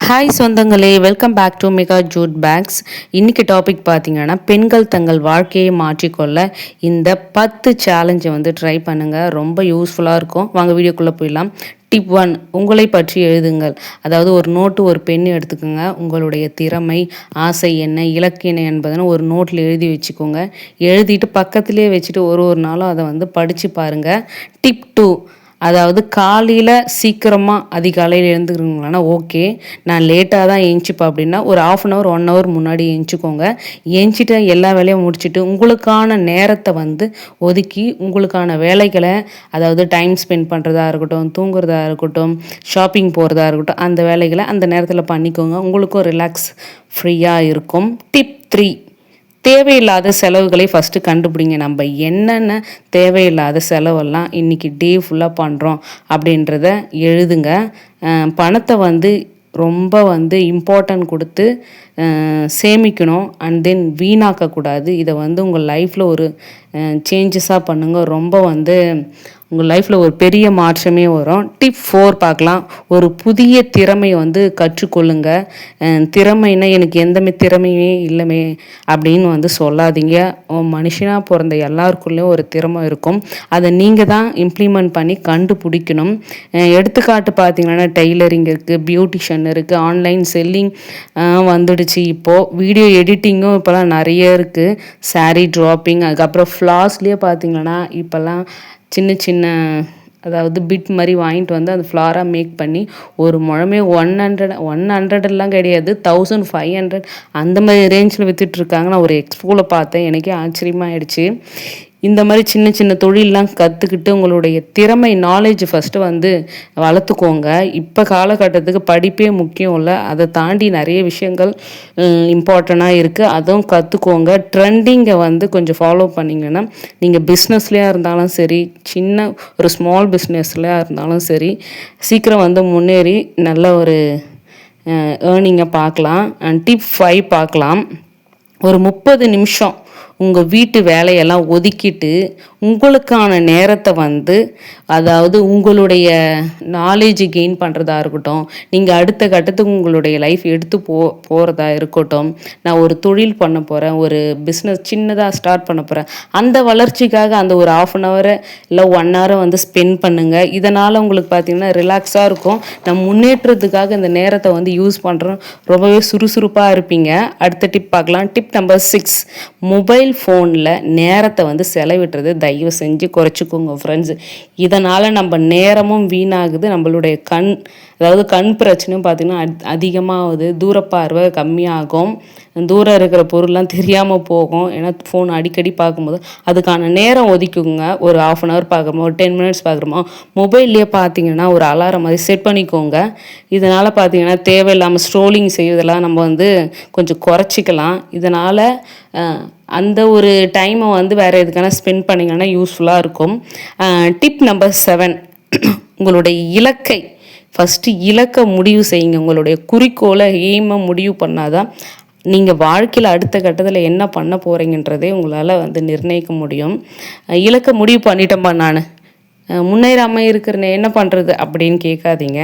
Hi சொந்தங்களே, welcome back to mega jute bags. இன்றைக்கி topic பார்த்தீங்கன்னா, பெண்கள் தங்கள் வாழ்க்கையை மாற்றிக்கொள்ள இந்த 10 சேலஞ்சை வந்து ட்ரை பண்ணுங்கள். ரொம்ப யூஸ்ஃபுல்லாக இருக்கும். வாங்க வீடியோக்குள்ளே போயிடலாம். டிப் 1, உங்களை பற்றி எழுதுங்கள். அதாவது ஒரு நோட்டு, ஒரு பென் எடுத்துக்கோங்க. உங்களுடைய திறமை, ஆசை என்ன, இலக்கு என்ன என்பதனை ஒரு நோட்டில் எழுதி வச்சுக்கோங்க. எழுதிட்டு பக்கத்துலேயே வச்சுட்டு ஒரு நாளும் அதை வந்து படித்து பாருங்கள். டிப் 2, அதாவது காலையில் சீக்கிரமாக அதிகாலையில் எழுந்துக்கிறீங்களான்னா ஓகே, நான் லேட்டாக தான் எழுந்திரிப்பேன் அப்படின்னா ஒரு 1/2 1 ஹவர் முன்னாடி எழுந்திரிச்சிக்கோங்க. எழுந்திரிச்சிட்டு எல்லா வேலையும் முடிச்சுட்டு உங்களுக்கான நேரத்தை வந்து ஒதுக்கி உங்களுக்கான வேலைகளை, அதாவது டைம் ஸ்பெண்ட் பண்ணுறதா இருக்கட்டும், தூங்குறதா இருக்கட்டும், ஷாப்பிங் போகிறதா இருக்கட்டும், அந்த வேலைகளை அந்த நேரத்தில் பண்ணிக்கோங்க. உங்களுக்கும் ரிலாக்ஸ் ஃப்ரீயாக இருக்கும். டிப் 3, தேவையில்லாத செலவுகளை ஃபஸ்ட்டு கண்டுபிடிங்க. நம்ம என்னென்ன தேவையில்லாத செலவெல்லாம் இன்றைக்கி டே ஃபுல்லாக பண்ணுறோம் அப்படின்றத எழுதுங்க. பணத்தை வந்து ரொம்ப வந்து இம்பார்ட்டன்ட் கொடுத்து சேமிக்கணும். And then வீணாக்கக்கூடாது. இதை வந்து உங்கள் லைஃப்பில் ஒரு சேஞ்சஸாக பண்ணுங்கள். ரொம்ப வந்து உங்கள் லைஃப்பில் ஒரு பெரிய மாற்றமே வரும். டிப் 4 பார்க்கலாம். ஒரு புதிய திறமையை வந்து கற்றுக்கொள்ளுங்க. திறமைன்னா எனக்கு எந்த திறமையுமே இல்லைமே அப்படின்னு வந்து சொல்லாதீங்க. மனுஷனாக பிறந்த எல்லாருக்குள்ளேயும் ஒரு திறமை இருக்கும். அதை நீங்கள் தான் இம்ப்ளிமெண்ட் பண்ணி கண்டுபிடிக்கணும். எடுத்துக்காட்டு பார்த்தீங்கன்னா, டெய்லரிங் இருக்குது, பியூட்டிஷியன் இருக்குது, ஆன்லைன் செல்லிங் வந்துடுச்சு. இப்போது வீடியோ எடிட்டிங்கும் இப்போலாம் நிறைய இருக்குது. சாரீ ட்ராப்பிங், அதுக்கப்புறம் ஃப்ளாஸ்லேயே பார்த்தீங்கன்னா இப்போல்லாம் சின்ன சின்ன, அதாவது பிட் மாதிரி வாங்கிட்டு வந்து அந்த ஃப்ளாராக மேக் பண்ணி ஒரு முழமே 100 கிடையாது, 1500 அந்த மாதிரி ரேஞ்சில் விற்றுட்ருக்காங்க. நான் ஒரு எக்ஸ்போவில் பார்த்தேன், எனக்கே ஆச்சரியமாகிடுச்சு. இந்த மாதிரி சின்ன சின்ன தொழிலெலாம் கற்றுக்கிட்டு உங்களுடைய திறமை, நாலேஜ் ஃபஸ்ட்டு வந்து வளர்த்துக்கோங்க. இப்போ காலகட்டத்துக்கு படிப்பே முக்கியம் இல்லை, அதை தாண்டி நிறைய விஷயங்கள் இம்பார்ட்டண்ட்டாக இருக்குது. அதுவும் கற்றுக்கோங்க. ட்ரெண்டிங்கை வந்து கொஞ்சம் ஃபாலோ பண்ணிங்கன்னா நீங்கள் பிஸ்னஸ்லேயே இருந்தாலும் சரி, சின்ன ஒரு ஸ்மால் பிஸ்னஸ்லேயே இருந்தாலும் சரி, சீக்கிரம் வந்து முன்னேறி நல்ல ஒரு ஏர்னிங்கை பார்க்கலாம். டிப் 5 பார்க்கலாம். ஒரு 30 நிமிஷம் உங்கள் வீட்டு வேலையெல்லாம் ஒதுக்கிட்டு உங்களுக்கான நேரத்தை வந்து, அதாவது உங்களுடைய நாலேஜ் கெயின் பண்ணுறதா இருக்கட்டும், நீங்கள் அடுத்த கட்டத்துக்கு உங்களுடைய லைஃப் எடுத்து போகிறதா இருக்கட்டும், நான் ஒரு தொழில் பண்ண போகிறேன், ஒரு பிஸ்னஸ் சின்னதாக ஸ்டார்ட் பண்ண போகிறேன், அந்த வளர்ச்சிக்காக அந்த ஒரு 1/2 ஹவர் இல்லை 1 ஹவரை வந்து ஸ்பெண்ட் பண்ணுங்கள். இதனால் உங்களுக்கு பார்த்திங்கன்னா ரிலாக்ஸாக இருக்கும். நம்ம முன்னேற்றத்துக்காக இந்த நேரத்தை வந்து யூஸ் பண்ணுறோம். ரொம்பவே சுறுசுறுப்பாக இருப்பீங்க. அடுத்த டிப் பார்க்கலாம். டிப் நம்பர் 6, மொபைல் ஃபோனில் நேரத்தை வந்து செலவிடுறது தயவு செஞ்சு குறைச்சிக்கோங்க ஃப்ரெண்ட்ஸ். இதனால் நம்ம நேரமும் வீணாகுது, நம்மளுடைய அதாவது கண் பிரச்சனையும் பார்த்திங்கன்னா அதிகமாகுது, தூரப்பார்வை கம்மியாகும், தூரம் இருக்கிற பொருள்லாம் தெரியாமல் போகும். ஏன்னா ஃபோன் அடிக்கடி பார்க்கும்போது அதுக்கான நேரம் ஒதுக்குங்க. ஒரு 1/2 ஹவர் பார்க்குறோமோ, ஒரு 10 மினிட்ஸ் பார்க்குறோமோ, மொபைல்லையே பார்த்தீங்கன்னா ஒரு அலாரம் மாதிரி செட் பண்ணிக்கோங்க. இதனால் பார்த்தீங்கன்னா தேவையில்லாமல் ஸ்ட்ரோலிங் செய்வதெல்லாம் நம்ம வந்து கொஞ்சம் குறைச்சிக்கலாம். இதனால் அந்த ஒரு டைமை வந்து வேறு எதுக்கான ஸ்பெண்ட் பண்ணிங்கன்னா யூஸ்ஃபுல்லாக இருக்கும். டிப் நம்பர் 7, உங்களுடைய இலக்கை ஃபஸ்ட்டு இலக்கை முடிவு செய்யுங்க. உங்களுடைய குறிக்கோளை, எய்மை முடிவு பண்ணாதான் நீங்கள் வாழ்க்கையில் அடுத்த கட்டத்தில் என்ன பண்ண போகிறீங்கன்றதே உங்களால் வந்து நிர்ணயிக்க முடியும். இலக்கை முடிவு பண்ணிட்டோம்மா, நான் முன்னேறாமல் இருக்கிறேன்னு என்ன பண்ணுறது அப்படின்னு கேட்காதீங்க.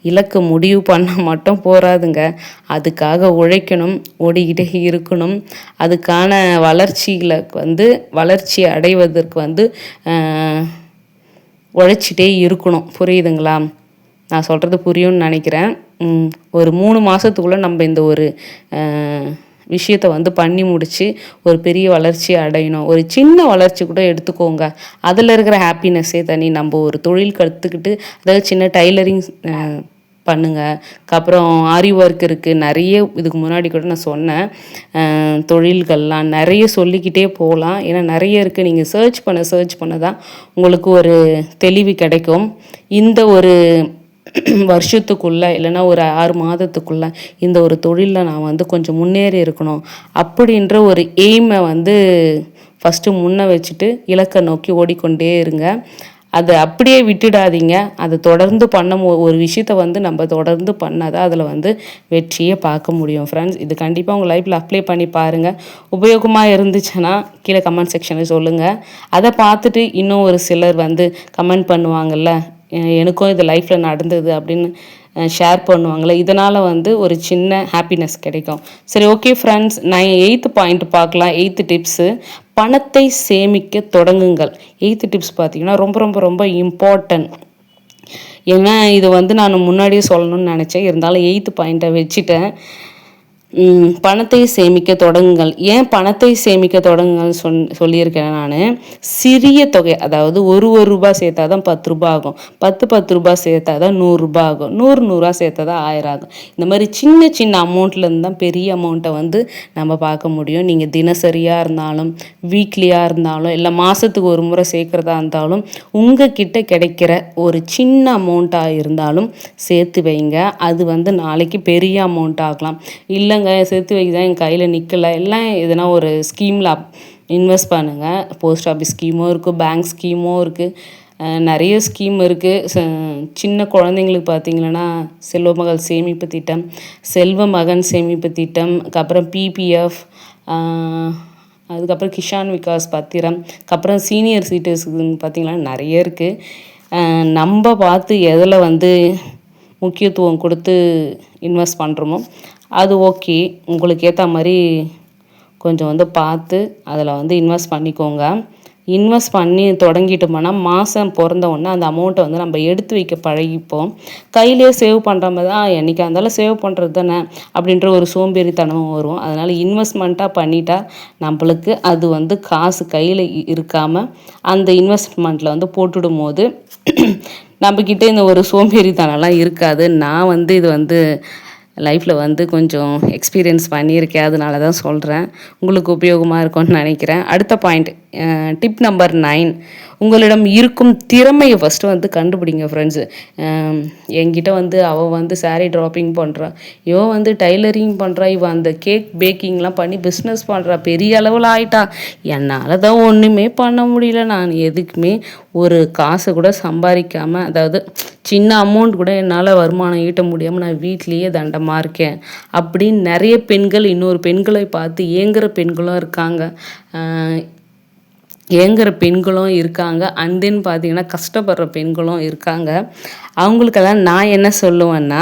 இலக்கு முடிவு பண்ணால் மட்டும் போகாதுங்க, அதுக்காக உழைக்கணும், ஓடிக்கிட்டே இருக்கணும். அதுக்கான வளர்ச்சி அடைவதற்கு வந்து உழைச்சிட்டே இருக்கணும். புரியுதுங்களா? நான் சொல்கிறது புரியும்னு நினைக்கிறேன். ஒரு 3 மாதத்துக்குள்ளே நம்ம இந்த ஒரு விஷயத்தை வந்து பண்ணி முடித்து ஒரு பெரிய வளர்ச்சி அடையணும். ஒரு சின்ன வளர்ச்சி கூட எடுத்துக்கோங்க, அதில் இருக்கிற ஹாப்பினஸ்ஸே தனி. நம்ம ஒரு தொழில் கற்றுக்கிட்டு, அதாவது சின்ன டைலரிங் பண்ணுங்கள், அப்புறம் ஆரி ஒர்க் இருக்குது, நிறைய இதுக்கு முன்னாடி கூட நான் சொன்னேன் தொழில்கள்லாம் நிறைய சொல்லிக்கிட்டே போகலாம். ஏன்னா நிறைய இருக்குது. நீங்கள் சர்ச் பண்ண தான் உங்களுக்கு ஒரு தெளிவு கிடைக்கும். இந்த ஒரு வருஷத்துக்குள்ளே இல்லைன்னா ஒரு 6 மாதத்துக்குள்ளே இந்த ஒரு தொழிலில் நான் வந்து கொஞ்சம் முன்னேறி இருக்கணும் அப்படின்ற ஒரு எய்மை வந்து ஃபஸ்ட்டு முன்ன வச்சுட்டு இலக்கை நோக்கி ஓடிக்கொண்டே இருங்க. அதை அப்படியே விட்டுடாதீங்க. அதை தொடர்ந்து ஒரு விஷயத்தை வந்து நம்ம தொடர்ந்து பண்ணால் தான் அதில் வந்து வெற்றியை பார்க்க முடியும் ஃப்ரெண்ட்ஸ். இது கண்டிப்பாக உங்கள் லைஃப்பில் அப்ளை பண்ணி பாருங்கள். உபயோகமாக இருந்துச்சுன்னா கீழே கமெண்ட் செக்ஷனில் சொல்லுங்கள். அதை பார்த்துட்டு இன்னும் ஒரு சிலர் வந்து கமெண்ட் பண்ணுவாங்கள்ல, எனக்கும் இது லைஃப்பில் நடந்தது அப்படின்னு ஷேர் பண்ணுவாங்களே, இதனால் வந்து ஒரு சின்ன ஹாப்பினஸ் கிடைக்கும். சரி, ஓகே ஃப்ரெண்ட்ஸ், நான் 8th பாயிண்ட் பார்க்கலாம். 8th டிப்ஸு, பணத்தை சேமிக்க தொடங்குங்கள். 8th டிப்ஸ் பார்த்தீங்கன்னா ரொம்ப ரொம்ப ரொம்ப இம்பார்ட்டன்ட். ஏன்னா இது வந்து நான் முன்னாடியே சொல்லணும்னு நினச்சேன், இருந்தாலும் 8th பாயிண்ட்டை வச்சுட்டேன். பணத்தை சேமிக்க தொடங்குங்கள். ஏன் பணத்தை சேமிக்க தொடங்குங்கள் சொல்லியிருக்கேன் நான். சிறிய தொகை, அதாவது ஒரு ரூபாய் சேர்த்தா தான் 10 ரூபாய் ஆகும், 10 ரூபாய் சேர்த்தா தான் 100 ரூபாய் ஆகும், 100 சேர்த்தா தான் 1000 ஆகும். இந்த மாதிரி சின்ன சின்ன அமௌண்ட்லேருந்து தான் பெரிய அமௌண்ட்டை வந்து நம்ம பார்க்க முடியும். நீங்கள் தினசரியாக இருந்தாலும், வீக்லியாக இருந்தாலும், இல்லை மாதத்துக்கு ஒரு முறை சேர்க்குறதா இருந்தாலும், உங்கள் கிட்ட கிடைக்கிற ஒரு சின்ன அமௌண்ட்டாக இருந்தாலும் சேர்த்து வைங்க. அது வந்து நாளைக்கு பெரிய அமௌண்ட் ஆகலாம். இல்லை சேர்த்து வைக்க என் கையில் நிற்கலை, எல்லாம் எதனா ஒரு ஸ்கீமில் இன்வெஸ்ட் பண்ணுங்கள். போஸ்ட் ஆஃபீஸ் ஸ்கீமும் இருக்குது, பேங்க் ஸ்கீமும் இருக்குது, நிறைய ஸ்கீம் இருக்குது. சின்ன குழந்தைங்களுக்கு பார்த்திங்கன்னா செல்வமகள் சேமிப்பு திட்டம், செல்வ மகன் சேமிப்பு திட்டம், அப்புறம் பிபிஎஃப், அதுக்கப்புறம் கிஷான் விகாஸ் பத்திரம், அப்புறம் சீனியர் சிட்டிசன் பார்த்திங்கன்னா நிறைய இருக்குது. நம்ம பார்த்து எதில் வந்து முக்கியத்துவம் கொடுத்து இன்வெஸ்ட் பண்ணுறோமோ அது ஓகே. உங்களுக்கு ஏற்ற மாதிரி கொஞ்சம் வந்து பார்த்து அதில் வந்து இன்வெஸ்ட் பண்ணிக்கோங்க. இன்வெஸ்ட் பண்ணி தொடங்கிட்டோம்னா மாதம் பிறந்த உடனே அந்த அமௌண்ட்டை வந்து நம்ம எடுத்து வைக்க பழகிப்போம். கையிலே சேவ் பண்ணுற மாதிரி தான், என்றைக்கா இருந்தாலும் சேவ் பண்ணுறது தானே அப்படின்ற ஒரு சோம்பேறித்தனமும் வரும். அதனால் இன்வெஸ்ட்மெண்ட்டாக பண்ணிட்டா நம்மளுக்கு அது வந்து காசு கையில் இருக்காமல் அந்த இன்வெஸ்ட்மெண்ட்டில் வந்து போட்டுடும் போது நம்மக்கிட்ட இந்த ஒரு சோம்பேறித்தனம்லாம் இருக்காது. நான் வந்து இது வந்து லைஃப்பில் வந்து கொஞ்சம் எக்ஸ்பீரியன்ஸ் பண்ணியிருக்கேன், அதனால தான் சொல்கிறேன். உங்களுக்கு உபயோகமாக இருக்கும்னு நினைக்கிறேன். அடுத்த பாயிண்ட், டிப் நம்பர் 9, உங்களிடம் இருக்கும் திறமையை ஃபஸ்ட்டு வந்து கண்டுபிடிங்க ஃப்ரெண்ட்ஸு. என்கிட்ட வந்து அவள் வந்து சாரீ ட்ராப்பிங் பண்ணுறா, இவன் வந்து டைலரிங் பண்ணுறா, இவன் அந்த கேக் பேக்கிங்லாம் பண்ணி பிஸ்னஸ் பண்ணுறா, பெரிய அளவில் ஆயிட்டா, என்னால் தான் ஒன்றுமே பண்ண முடியல. நான் எதுக்குமே ஒரு காசை கூட சம்பாதிக்காமல், அதாவது சின்ன அமௌண்ட் கூட என்னால் வருமானம் ஈட்ட முடியாமல் நான் வீட்லேயே தண்டமாக இருக்கேன் அப்படின்னு நிறைய பெண்கள் இன்னொரு பெண்களை பார்த்து ஏங்குகிற பெண்களும் இருக்காங்க. அண்ட் தென் பார்த்தீங்கன்னா கஷ்டப்படுற பெண்களும் இருக்காங்க. அவங்களுக்கெல்லாம் நான் என்ன சொல்லுவேன்னா,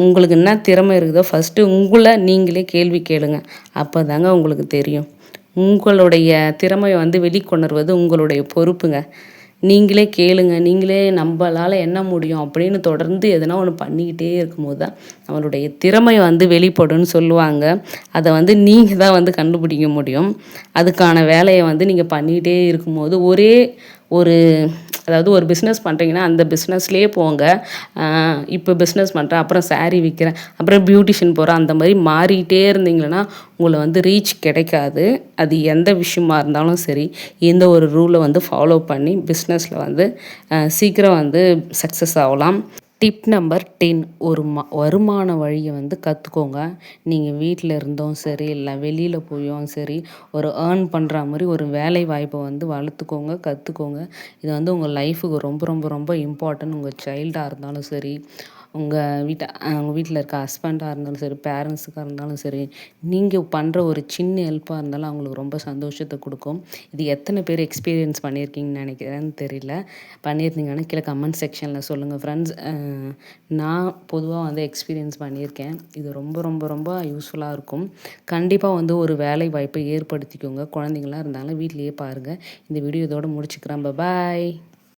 உங்களுக்கு என்ன திறமை இருக்குதோ ஃபஸ்ட்டு உங்களை நீங்களே கேள்வி கேளுங்க. அப்போ தாங்க உங்களுக்கு தெரியும். உங்களுடைய திறமையை வந்து வெளிக்கொணர்வது உங்களுடைய பொறுப்புங்க. நீங்களே கேளுங்க, நீங்களே நம்மளால் என்ன முடியும் அப்படின்னு தொடர்ந்து எதனா ஒன்று பண்ணிக்கிட்டே இருக்கும்போது தான் நம்மளுடைய திறமை வந்து வெளிப்படும்னு சொல்லுவாங்க. அதை வந்து நீங்கள் தான் வந்து கண்டுபிடிக்க முடியும். அதுக்கான வேலையை வந்து நீங்கள் பண்ணிக்கிட்டே இருக்கும்போது அதாவது ஒரு பிஸ்னஸ் பண்ணுறீங்கன்னா அந்த பிஸ்னஸ்லேயே போங்க. இப்போ பிஸ்னஸ் பண்ணுறேன், அப்புறம் சாரீ விற்கிறேன், அப்புறம் பியூட்டிஷியன் போகிறேன், அந்த மாதிரி மாறிக்கிட்டே இருந்தீங்கன்னா உங்களை வந்து ரீச் கிடைக்காது. அது எந்த விஷயமா இருந்தாலும் சரி, எந்த ஒரு ரூலை வந்து ஃபாலோ பண்ணி பிஸ்னஸில் வந்து சீக்கிரம் வந்து சக்ஸஸ் ஆகலாம். டிப் நம்பர் 10, ஒரு வருமான வழியை வந்து கற்றுக்கோங்க. நீங்கள் வீட்டில் இருந்தும் சரி, இல்லை வெளியில் போயும் சரி, ஒரு ஏர்ன் பண்ணுற மாதிரி ஒரு வேலை வாய்ப்பை வந்து வளர்த்துக்கோங்க, கற்றுக்கோங்க. இது வந்து உங்கள் லைஃபுக்கு ரொம்ப ரொம்ப ரொம்ப இம்பார்ட்டன்ட். உங்கள் சைல்டாக இருந்தாலும் சரி, உங்கள் வீட்டில் இருக்க ஹஸ்பண்டாக இருந்தாலும் சரி, பேரண்ட்ஸுக்காக இருந்தாலும் சரி, நீங்கள் பண்ணுற ஒரு சின்ன ஹெல்ப்பாக இருந்தாலும் அவங்களுக்கு ரொம்ப சந்தோஷத்தை கொடுக்கும். இது எத்தனை பேர் எக்ஸ்பீரியன்ஸ் பண்ணியிருக்கீங்கன்னு நினைக்கிறேன்னு தெரியல. பண்ணியிருந்தீங்கன்னா கீழே கமெண்ட் செக்ஷனில் சொல்லுங்கள் ஃப்ரெண்ட்ஸ். நான் பொதுவாக வந்து எக்ஸ்பீரியன்ஸ் பண்ணியிருக்கேன். இது ரொம்ப ரொம்ப ரொம்ப யூஸ்ஃபுல்லாக இருக்கும். கண்டிப்பாக வந்து ஒரு வேலை வாய்ப்பை ஏற்படுத்திக்கோங்க. குழந்தைங்களாம் இருந்தாலும் வீட்லேயே பாருங்கள். இந்த வீடியோ இதோடு முடிச்சுக்கிறேன். பாய்.